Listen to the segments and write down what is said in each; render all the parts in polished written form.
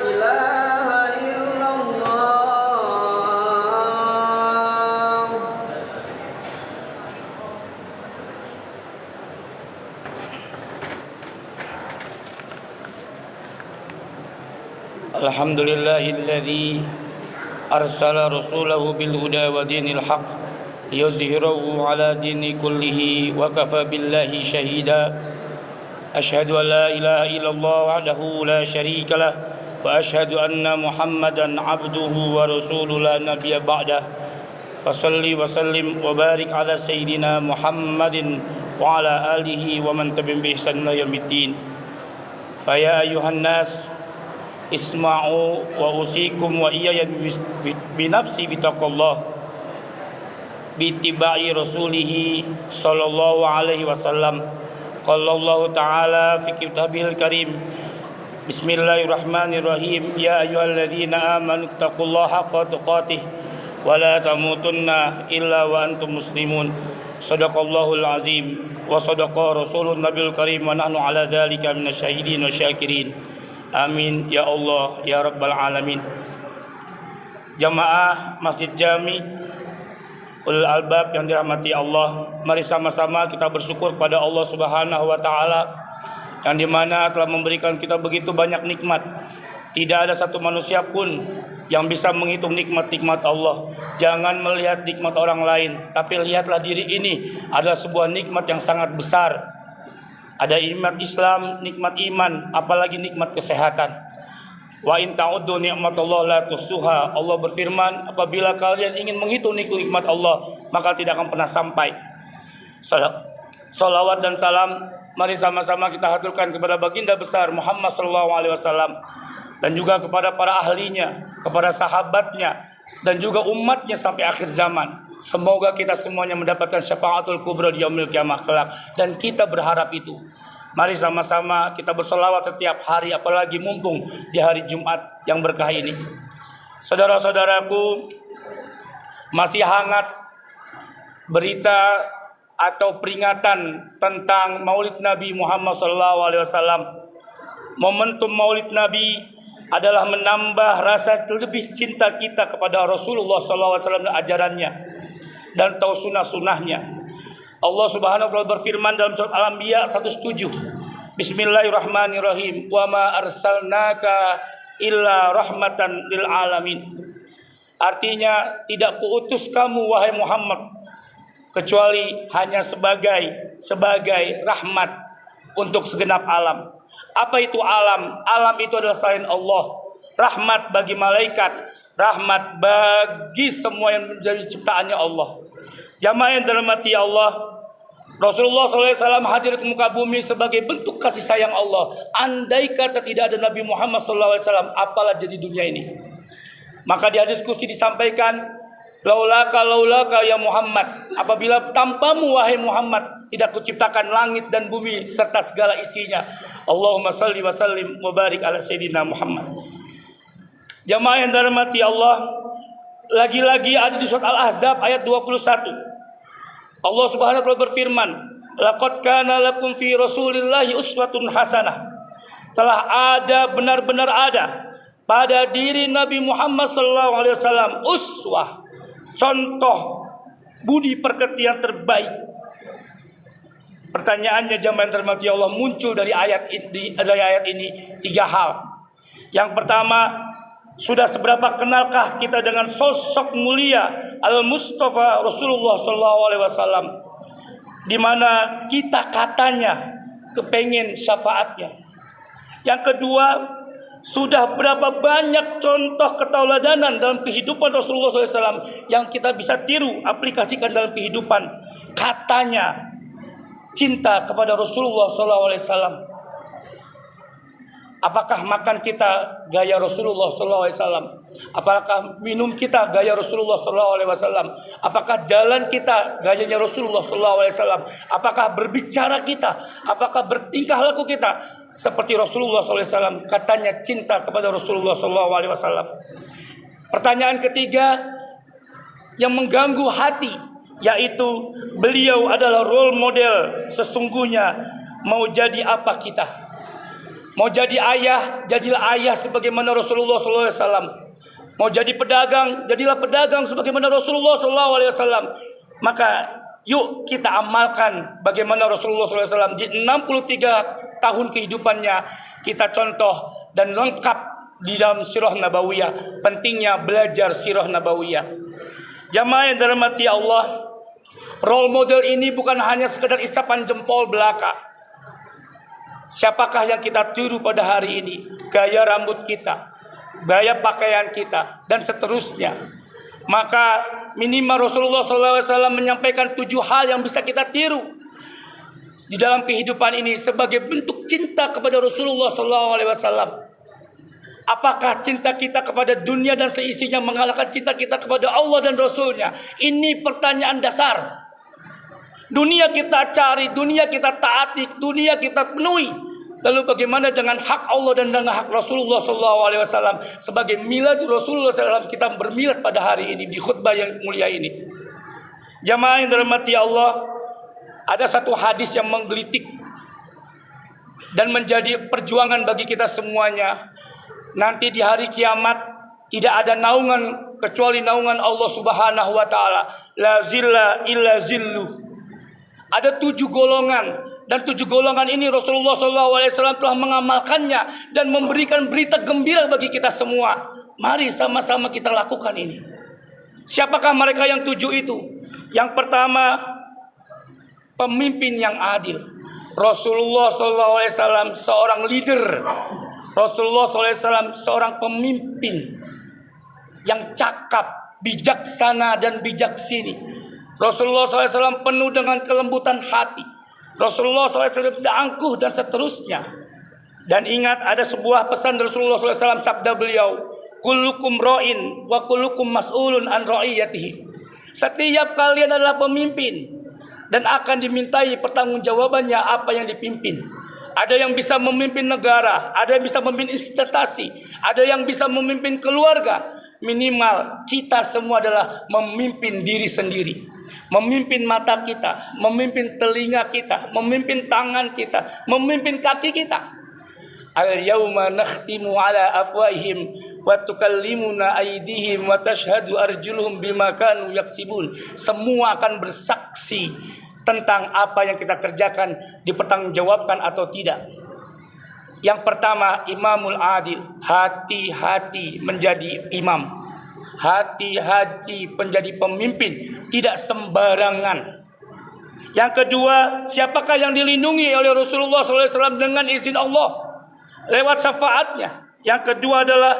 ilaha illallah. Alhamdulillahilladzi arsala rasulahu bil huda wa dinil haq liyuzhirahu ala dini kullihi wa kafa billahi shahida. Ashhadu an la ilaha illallah wahdahu la syarika lah wa ashhadu anna Muhammadan abduhu wa rasuluhu la nabiyya ba'dah. Fasalli wa sallim wa barik ala sayyidina Muhammadin wa ala alihi wa man tabi'ahum bi ihsan ila yaumiddin. Fa ya ayyuhan nas isma'u wa usikum wa iyaya binafsi bitaqallah bitibai rasulihi sallallahu alaihi wasallam. Qala Allah ta'ala fi kitabil karim, bismillahirrahmanirrahim, ya ayyuhalladzina amanu taqullaha haqqa tuqatih wa la tamutunna illa wa antum muslimun. Shadaqallahul azim wa sadaqa rasulun nabiyul karim wa nahnu ala dzalika minasyahidin wa syakirin. Amin ya Allah ya rabbal alamin. Jamaah Masjid Jami Ulul Albab yang dirahmati Allah, mari sama-sama kita bersyukur kepada Allah Subhanahu wa taala yang dimana telah memberikan kita begitu banyak nikmat. Tidak ada satu manusia pun yang bisa menghitung nikmat-nikmat Allah. Jangan melihat nikmat orang lain, tapi lihatlah diri ini adalah sebuah nikmat yang sangat besar. Ada nikmat Islam, nikmat iman, apalagi nikmat kesehatan. Wa in ta'uddu ni'matallahi la tuhsuha. Allah berfirman, apabila kalian ingin menghitung nikmat Allah, maka tidak akan pernah sampai. Salawat dan salam mari sama-sama kita haturkan kepada baginda besar Muhammad sallallahu alaihi wasallam dan juga kepada para ahlinya, kepada sahabatnya dan juga umatnya sampai akhir zaman. Semoga kita semuanya mendapatkan syafaatul kubra di yaumil qiyamah kelak, dan kita berharap itu. Mari sama-sama kita bersolawat setiap hari, apalagi mumpung di hari Jumat yang berkah ini. Saudara-saudaraku, masih hangat berita atau peringatan tentang Maulid Nabi Muhammad SAW. Momentum Maulid Nabi adalah menambah rasa lebih cinta kita kepada Rasulullah SAW dan ajarannya, dan tahu sunnah-sunnahnya. Allah Subhanahu wa taala berfirman dalam surat Al-Anbiya 107. Bismillahirrahmanirrahim. Wa ma arsalnaka illa rahmatan lil alamin. Artinya, tidak kuutus kamu wahai Muhammad kecuali hanya sebagai rahmat untuk segenap alam. Apa itu alam? Alam itu adalah selain Allah. Rahmat bagi malaikat, rahmat bagi semua yang menjadi ciptaannya Allah. Jamaah yang dirahmati Allah, Rasulullah SAW hadir ke muka bumi sebagai bentuk kasih sayang Allah. Andai kata tidak ada Nabi Muhammad SAW, apalah jadi dunia ini. Maka di hadis qudsi disampaikan, laulaka ya Muhammad, apabila tanpamu wahai Muhammad, tidak kuciptakan langit dan bumi serta segala isinya. Allahumma salli wa sallim wa barik ala sayyidina Muhammad. Jamaah yang dirahmati Allah, lagi-lagi ada di surat Al-Ahzab ayat 21. Allah Subhanahu wa taala berfirman, laqad kana lakum fi rasulillahi uswatun hasanah. Telah ada, benar-benar ada pada diri Nabi Muhammad sallallahu alaihi wasallam uswah, contoh budi pekerti yang terbaik. Pertanyaannya jamaah yang dirahmati Allah, muncul dari ayat ini tiga hal. Yang pertama, sudah seberapa kenalkah kita dengan sosok mulia Al-Mustafa Rasulullah SAW, di mana kita katanya kepengen syafaatnya. Yang kedua, sudah berapa banyak contoh ketauladanan dalam kehidupan Rasulullah SAW yang kita bisa tiru, aplikasikan dalam kehidupan. Katanya cinta kepada Rasulullah SAW. Apakah makan kita gaya Rasulullah SAW? Apakah minum kita gaya Rasulullah SAW? Apakah jalan kita gayanya Rasulullah SAW? Apakah berbicara kita? Apakah bertingkah laku kita seperti Rasulullah SAW? Katanya cinta kepada Rasulullah SAW. Pertanyaan ketiga yang mengganggu hati, yaitu beliau adalah role model sesungguhnya. Mau jadi apa kita? Mau jadi ayah, jadilah ayah sebagaimana Rasulullah SAW. Mau jadi pedagang, jadilah pedagang sebagaimana Rasulullah SAW. Maka yuk kita amalkan bagaimana Rasulullah SAW di 63 tahun kehidupannya. Kita contoh dan lengkap di dalam sirah nabawiyah. Pentingnya belajar sirah nabawiyah. Jamaah yang dirahmati Allah, role model ini bukan hanya sekedar isapan jempol belaka. Siapakah yang kita tiru pada hari ini? Gaya rambut kita, gaya pakaian kita, dan seterusnya. Maka minimal Rasulullah SAW menyampaikan 7 hal yang bisa kita tiru di dalam kehidupan ini sebagai bentuk cinta kepada Rasulullah SAW. Apakah cinta kita kepada dunia dan seisinya mengalahkan cinta kita kepada Allah dan Rasulnya? Ini pertanyaan dasar. Dunia kita cari, dunia kita taati, dunia kita penuhi. Lalu bagaimana dengan hak Allah dan dengan hak Rasulullah SAW? Sebagai milad Rasulullah SAW, kita bermilad pada hari ini di khutbah yang mulia ini. Jamaah yang dirahmati Allah, ada satu hadis yang menggelitik dan menjadi perjuangan bagi kita semuanya. Nanti di hari kiamat tidak ada naungan kecuali naungan Allah Subhanahu wa taala. La zilla illa zillu. Ada 7 golongan, dan 7 golongan ini Rasulullah SAW telah mengamalkannya dan memberikan berita gembira bagi kita semua. Mari sama-sama kita lakukan ini. Siapakah mereka yang 7 itu? Yang pertama, pemimpin yang adil. Rasulullah SAW seorang leader. Rasulullah SAW seorang pemimpin yang cakap, bijaksana dan bijaksini. Rasulullah SAW penuh dengan kelembutan hati. Rasulullah SAW tidak angkuh dan seterusnya. Dan ingat, ada sebuah pesan Rasulullah SAW, sabda beliau, kullukum ra'in wa kullukum mas'ulun an ra'iyatihi. Setiap kalian adalah pemimpin dan akan dimintai pertanggungjawabannya apa yang dipimpin. Ada yang bisa memimpin negara, ada yang bisa memimpin investasi, ada yang bisa memimpin keluarga. Minimal kita semua adalah memimpin diri sendiri. Memimpin mata kita, memimpin telinga kita, memimpin tangan kita, memimpin kaki kita. Al-yawma nakhtimu ala afwahihim wa tukallimuna aydihim wa tashhadu arjuluhum bima kanu yaksibun. Semua akan bersaksi tentang apa yang kita kerjakan, dipertanggungjawabkan atau tidak. Yang pertama, imamul adil. Hati-hati menjadi imam. Hati-hati menjadi pemimpin, tidak sembarangan. Yang kedua, siapakah yang dilindungi oleh Rasulullah SAW dengan izin Allah lewat syafaatnya? Yang kedua adalah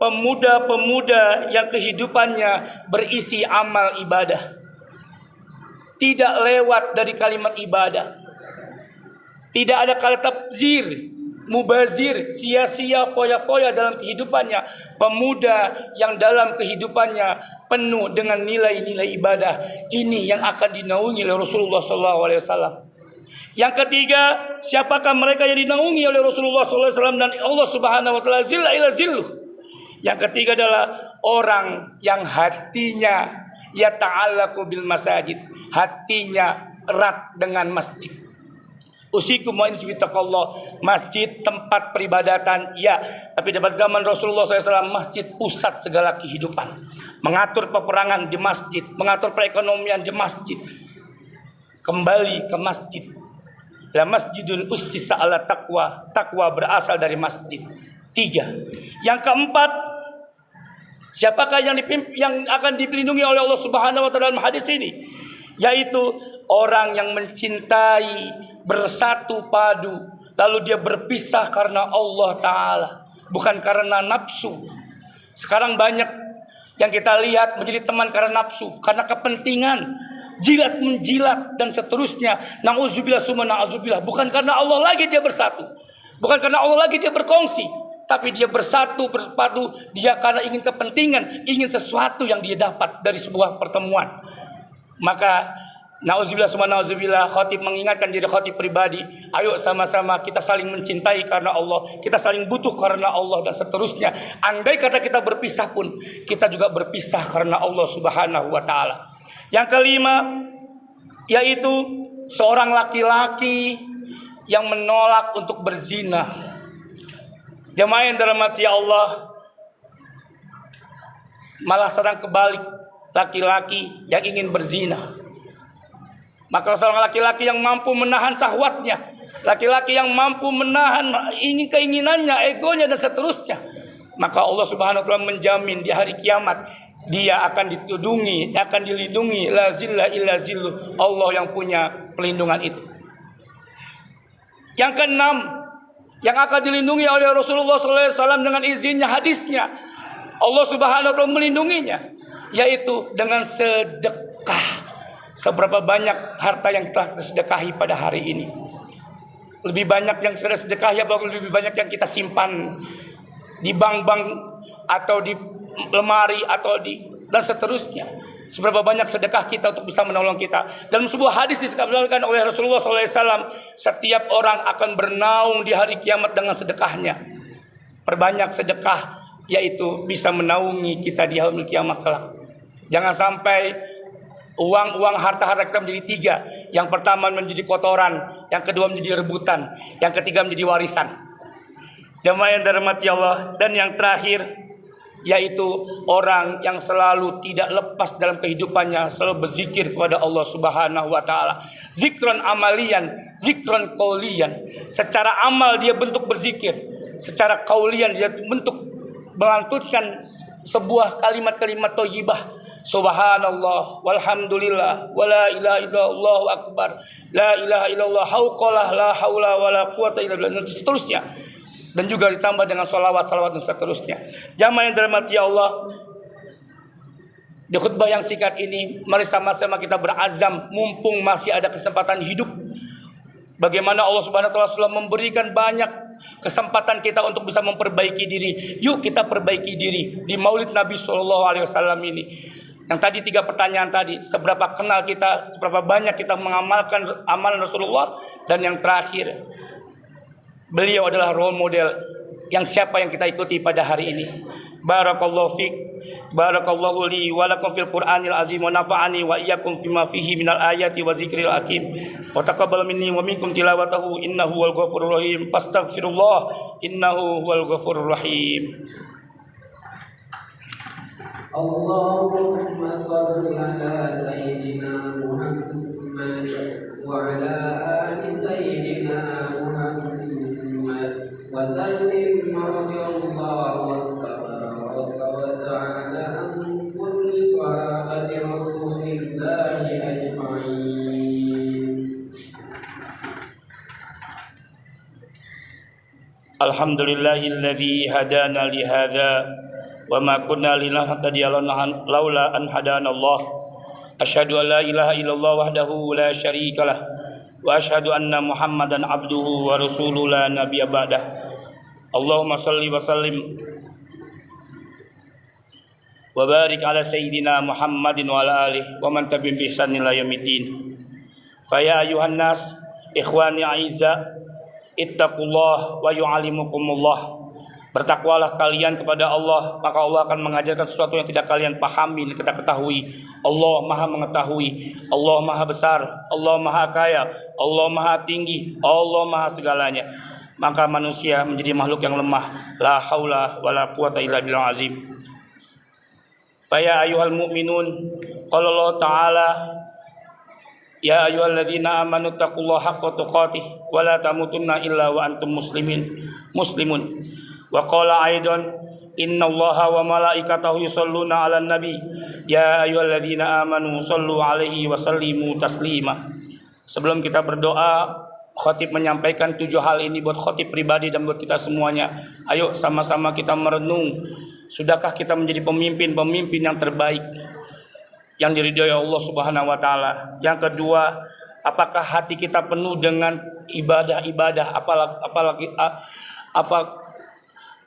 pemuda-pemuda yang kehidupannya berisi amal ibadah, tidak lewat dari kalimat ibadah. Tidak ada kata tabzir, mubazir, sia-sia, foya-foya dalam kehidupannya. Pemuda yang dalam kehidupannya penuh dengan nilai-nilai ibadah. Ini yang akan dinaungi oleh Rasulullah SAW. Yang ketiga, siapakah mereka yang dinaungi oleh Rasulullah SAW dan Allah Subhanahu wa taala? Zilla ila zilluh. Yang ketiga adalah orang yang hatinya yata'allaqu bil masajid. Hatinya erat dengan masjid. Usikum wa insbitakallah. Masjid tempat peribadatan, ya, tapi pada zaman Rasulullah SAW masjid pusat segala kehidupan. Mengatur peperangan di masjid, mengatur perekonomian di masjid. Kembali ke masjid. La masjidun ussisa ala taqwa. Taqwa berasal dari masjid. 3. Yang keempat, siapakah yang akan dilindungi oleh Allah Subhanahu wa taala dalam hadis ini? Yaitu orang yang mencintai, bersatu padu, lalu dia berpisah karena Allah Ta'ala, bukan karena nafsu. Sekarang banyak yang kita lihat menjadi teman karena nafsu, karena kepentingan, jilat menjilat dan seterusnya. Na'udzubillah summa na'udzubillah. Bukan karena Allah lagi dia bersatu, bukan karena Allah lagi dia berkongsi, tapi dia bersatu, bersepadu, dia karena ingin kepentingan, ingin sesuatu yang dia dapat dari sebuah pertemuan. Maka na'udzubillah summa na'udzubillah, khatib mengingatkan diri khatib pribadi, ayo sama-sama kita saling mencintai karena Allah, kita saling butuh karena Allah dan seterusnya. Andai kata kita berpisah pun, kita juga berpisah karena Allah Subhanahu wa taala. Yang kelima, yaitu seorang laki-laki yang menolak untuk berzina. Jemaah yang dirahmati Allah, malah sedang kebalik, laki-laki yang ingin berzina. Maka seorang laki-laki yang mampu menahan syahwatnya, laki-laki yang mampu menahan keinginannya, egonya dan seterusnya, maka Allah Subhanahu wa taala menjamin di hari kiamat dia akan ditudungi, akan dilindungi, la zilla illa zilluh, Allah yang punya pelindungan itu. Yang keenam, yang akan dilindungi oleh Rasulullah SAW dengan izinnya, hadisnya, Allah Subhanahu wa taala melindunginya, yaitu dengan sedekah. Seberapa banyak harta yang telah kita sedekahi pada hari ini? Lebih banyak yang sudah sedekah ya, lebih banyak yang kita simpan di bank-bank atau di lemari atau dan seterusnya. Seberapa banyak sedekah kita untuk bisa menolong kita. Dalam sebuah hadis disebutkan oleh Rasulullah SAW, setiap orang akan bernaung di hari kiamat dengan sedekahnya. Perbanyak sedekah, yaitu bisa menaungi kita di hari kiamat kelak. Jangan sampai uang harta kita menjadi tiga. Yang pertama menjadi kotoran, yang kedua menjadi rebutan, yang ketiga menjadi warisan. Jemaah yang dirahmati Allah, dan yang terakhir yaitu orang yang selalu tidak lepas dalam kehidupannya selalu berzikir kepada Allah Subhanahu wa taala. Zikron amalian, zikron qaulian. Secara amal dia bentuk berzikir, secara qaulian dia bentuk melantunkan sebuah kalimat-kalimat thayyibah. Subhanallah walhamdulillah wala ilaha illallah akbar, la ilaha illallah hauqalah la haula wala quwata illa billah, dan seterusnya. Dan juga ditambah dengan salawat dan seterusnya. Jamaah yang dirahmati Allah, di khutbah yang singkat ini mari sama-sama kita berazam, mumpung masih ada kesempatan hidup, bagaimana Allah Subhanahu wa taala sudah memberikan banyak kesempatan kita untuk bisa memperbaiki diri. Yuk kita perbaiki diri di Maulid Nabi SAW ini. Yang tadi 3 pertanyaan tadi, seberapa kenal kita, seberapa banyak kita mengamalkan amalan Rasulullah, dan yang terakhir, beliau adalah role model yang siapa yang kita ikuti pada hari ini. Barakallahu fiik, barakallahu li wa lakum fil Qur'anil azim, wa nafa'ani wa iyyakum bima fihi minal ayati wa zikril hakim. Wa taqabbal minni wa minkum tilawatahu innahu wal ghafurur rahim. Fastaghfirullah innahu wal ghafurur rahim. Allahumma shalli ala sayyidina Muhammad wa ala ali sayyidina Muhammad wa sallim radhiyallahu ta'ala an kulli sahabati rasulillahi ajma'in. Alhamdulillahilladzi hadana li hadza wa ma kunna linahtadiya laula an hadanallah. Asyhadu an la ilaha illallah wahdahu la syarikalah wa asyhadu anna Muhammadan abduhu wa rasuluhu la nabiyya ba'dah. Allahumma shalli wa sallim wa barik ala sayyidina Muhammadin wa ala alihi wa man tabi'ahum bi ihsan ila yaumiddin. Fa ya ayuhan nas ikhwani aizza ittaqullah wa yu'allimukumullah. Bertakwalah kalian kepada Allah, maka Allah akan mengajarkan sesuatu yang tidak kalian pahami, kita ketahui. Allah Maha mengetahui, Allah Maha besar, Allah Maha kaya, Allah Maha tinggi, Allah Maha segalanya. Maka manusia menjadi makhluk yang lemah. La haula wala quwata illa billahil azim. Fa ya ayyuhal mu'minun, qala Allah Ta'ala, ya ayyuhalladzina amanu taqullaha haqqa tuqatih wa la tamutunna illa wa antum muslimun. Wa qala aidan innallaha wa malaikatahu yusholluna 'alan nabi ya ayyuhalladzina amanu shallu 'alaihi wa sallimu taslima. Sebelum kita berdoa, khatib menyampaikan 7 hal ini buat khatib pribadi dan buat kita semuanya. Ayo sama-sama kita merenung, sudahkah kita menjadi pemimpin yang terbaik yang diridhoi Allah Subhanahu wa taala? Yang kedua, apakah hati kita penuh dengan ibadah-ibadah?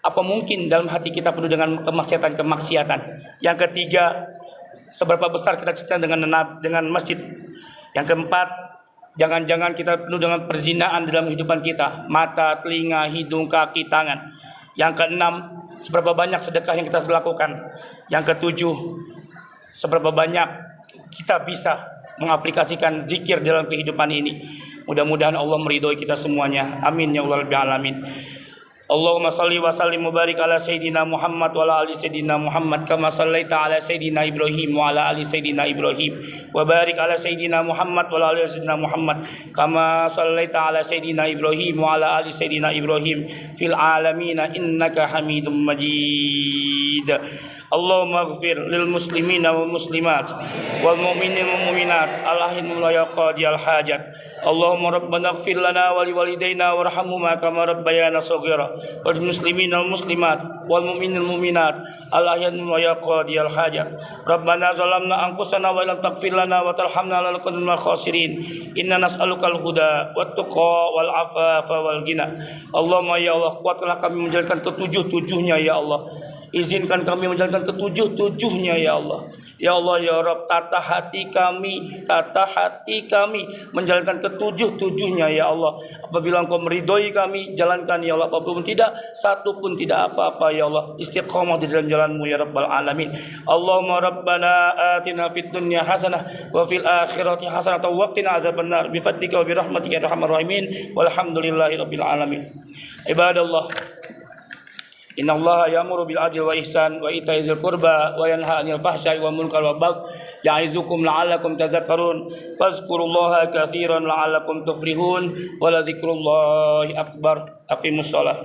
Apa mungkin dalam hati kita penuh dengan kemaksiatan? Yang ketiga, seberapa besar kita cinta dengan masjid? Yang keempat, jangan-jangan kita penuh dengan perzinaan dalam kehidupan kita, mata, telinga, hidung, kaki, tangan. Yang keenam, seberapa banyak sedekah yang kita lakukan? Yang ketujuh, seberapa banyak kita bisa mengaplikasikan zikir dalam kehidupan ini? Mudah-mudahan Allah meridhoi kita semuanya. Amin ya Allah rabbil alamin. Allahumma salli wa sallim wa barik ala Sayyidina Muhammad wa ala ali Sayyidina Muhammad kama sallaita ala Sayyidina Ibrahim wa ala ali Sayyidina Ibrahim wa barik ala Sayyidina Muhammad wa ala ali Sayyidina Muhammad kama sallaita ala Sayyidina Ibrahim wa ala ali Sayyidina Ibrahim fil alamin innaka Hamidum Majid. Allahumma ighfir lil muslimina wal muslimat wal mu'minina wal mu'minat al-ahyin wa yaqadiyal hajat. Allahumma rabbana ighfir lana wa liwalidayna warhamhuma kama rabbayana shaghira wal muslimina wal muslimat wal mu'minina wal mu'minat al-ahyin wa yaqadiyal hajat. Rabbana zalamna anfusana wa lam taghfir lana wa tarhamna lanakunanna minal khasirin. Inna nas'alukal huda wat tuqa wal afafa wal ghina. Allahumma ya Allah, kuatkanlah kami menjalankan ketujuh-tujuhnya ya Allah. Izinkan kami menjalankan ketujuh-tujuhnya ya Allah. Ya Allah ya Rabb, tata hati kami menjalankan ketujuh-tujuhnya ya Allah. Apabila Engkau meridhoi kami, jalankan ya Allah. Apabila tidak, satu pun tidak apa-apa ya Allah. Istiqamah di dalam jalan-Mu ya Rabbal Alamin. Allahumma Rabbana atina fid dunya hasanah wa fil akhirati hasanah wa qina adzabannar bi fadlika wa bi rahmatika ya arhamar rahimin. Walhamdulillahi rabbil alamin. Ibadallah, Inna Allah ya'muru bil adli wa ihsan wa ita'i dzil qurba wa yanha 'anil fahsya'i wal munkari wal baghi ya'izukum la'allakum tadhakkarun fadhkurullaha katsiran la'allakum tuflihun wa la dzikrullahi akbar. Aqimus shalah.